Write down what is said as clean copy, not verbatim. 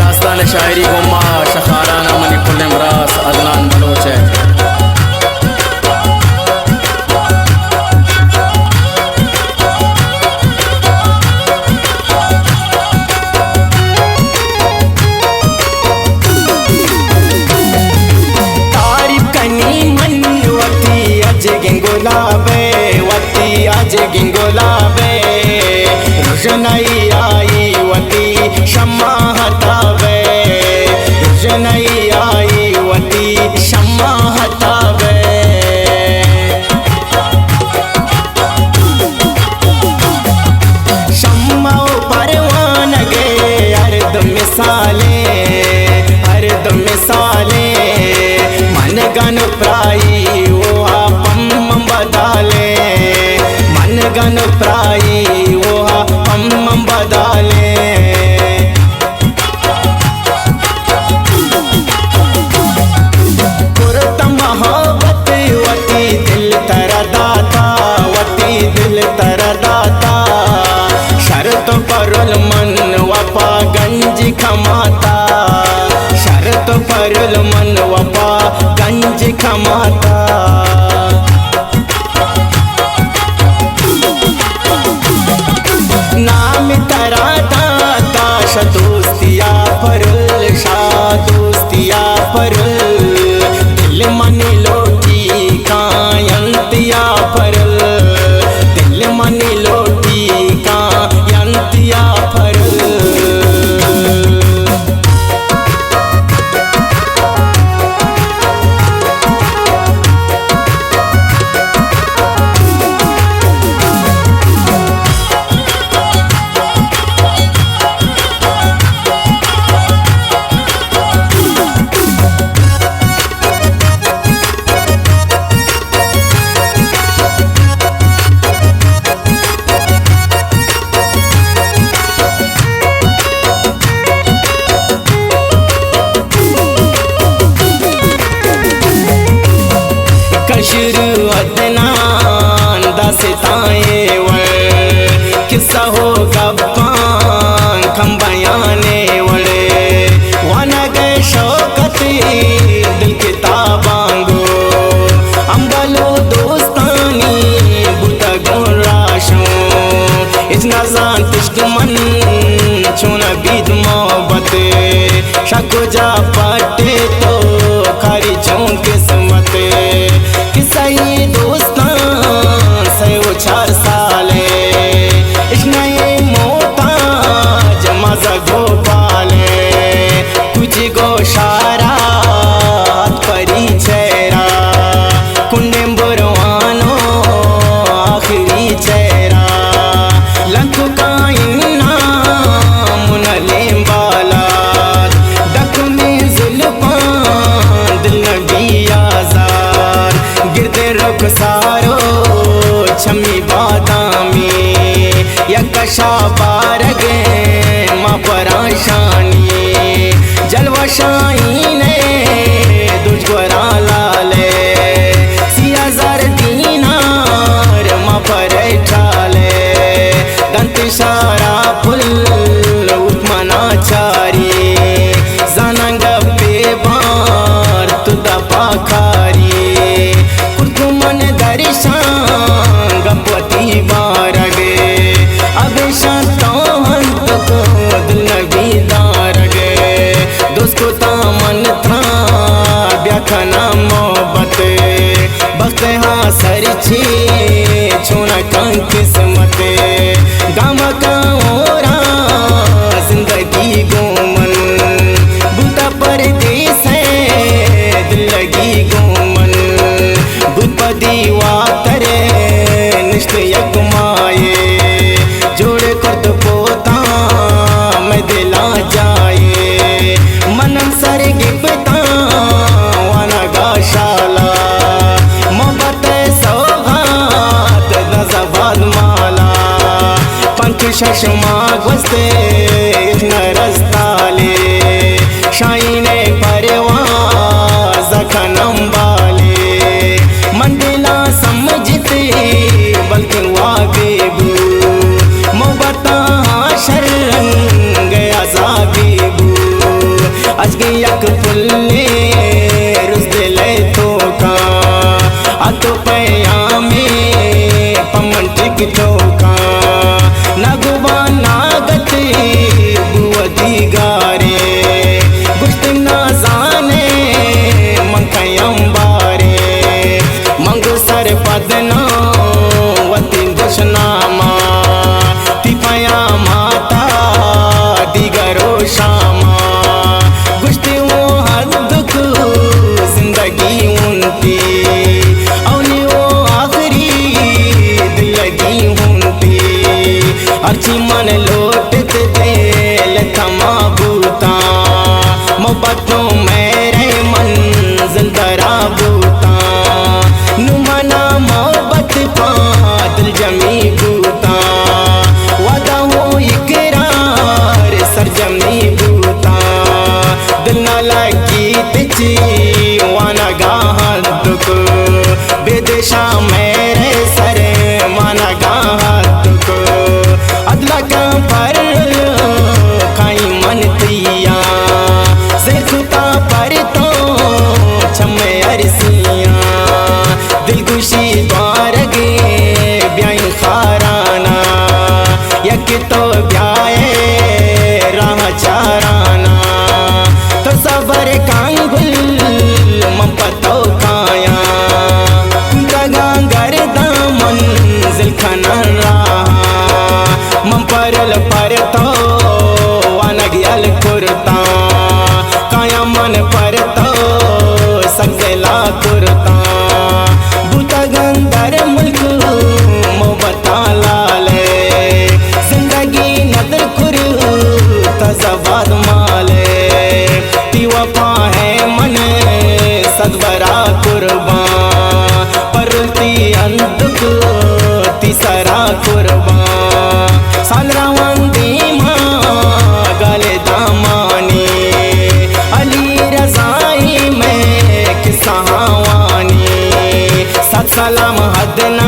दास्तान शायरी गुम्मा शखाराना मणिपुर इमरास अदनान बलोच है। गिंगुलाबे रुशनाई आई वती शम्मा हटावे, रुशनाई आई वती शम्मा हटावे। शम्मा परवान गे अर्द मिसाले, अर्द मिसाले मन गन प्राई वो आपम बदाले, गन प्राई वो हम बदाले। कुरत मोहब्बत वती दिल तर दाता, वती दिल तर दाता शर्त परल मन वफा गंज खमाता, शर्त परल मन वफा गंज खमाता। नाम तरा दाता शा दोस्तिया परल, शाह दोस्तिया परल दिल मन लोटी कायंतिया परल, दिल मन लोटी कायंतिया परल। शुरू अदनान दास्ताए वड़ किस्सा हो गप्पान खम बयाने वड़े वाना गए शौकत दिल किताबांगो अम्बलो दोस्तानी बुता गुण राशो इतना जान दुश्मन छूना बीत मोहब्बत शको जा पटे तो खारी चौं किस्मत। किसाई दोस्तान से वो 4 साले इश्नाए मोता जमाजा गोपाले तुझे गो शारा परी चेहरा कुंडे बुरवानो आखिरी चेहरा लख का इन्ना मुनले बाला डक में जुल्फान दिल नबी आज़ाद गिरदे रुख सारो छमी बादामी यकशा बारगे माँ पराशानी जलवा शाहीने दुश्वरा लाले सिया ज़र दीनार माँ पर ठाले दंत शारा फुल उतमना चारी जानंग बेबार तुदा पाखारी कुर्कुमन दर्शान गपति बारगे अभिशांतों हंत को दिल नबी दारगे दोस्तों तामन था ब्याखना मोहब्बत बख्त हाँ सरछी छोना कां किस्मत गाँव का ओरा जिंदगी गोमन बूटा परदेस है दिल लगी गोमन बुद्धि वातरे निश्चय माये जोड़े कर तो पोता मैं दिला जाए मनम सर गिबता वाना गाशाला मोहब्बत सौगात नज़ाबाद माला पंख शशमा घुसते इतना रस्ताले शाइने परवाज़ खनम बाले मंदिला समझते बल्कि वाबेबू मोहब्बत शर्रंग गया ज़ाबेबू। अजगियक पुल्ले रुस दिले तो का अतो पयामे पमन टिक तो का नगुबा नागत बुवदी गारे गुश्त ना जाने मंकयम बारे मंगु सर पदना वती दुशनामा तिपया माता दिगरो शामा गुश्ती वो हद्दुक जिंदगी उनती औनी वो आखिरी दिल लगी उनती अर्ची मन लोटत दिल थमा बूता मोहब्बतों मेरे मंजिल दरा बूता नुमाना मोहब्बत पा दिल जमी बूता वादा हो इकरार सरजमी बूता दिल न लगी तिची वाना गाह दुख बेदिशा मेरे सर माना गाह दुख अदला का पर खाई मन तिया जिखता पर तो छमे अरसिया दिलगुशी द्वार गे ब्याई खाराना यक तो ब्याए राह चाराना तो सबर कांगुल मंपतो काया गांगर दामन जिल खनन रहा मंपरल पर तो वानगियल कुरता काया मन पर तो सगला कुरता बुता गंदर मुल्क मोहब्बता लाले जिंदगी नदर कुर तजवाद माले ती वफा है मन सदवरा कुर्बान परती अंदुक तीसरा कुर्बान सालरा वंदी माँ गले दामानी अली रजाई में किस्सा हवानी सत सलाम हदना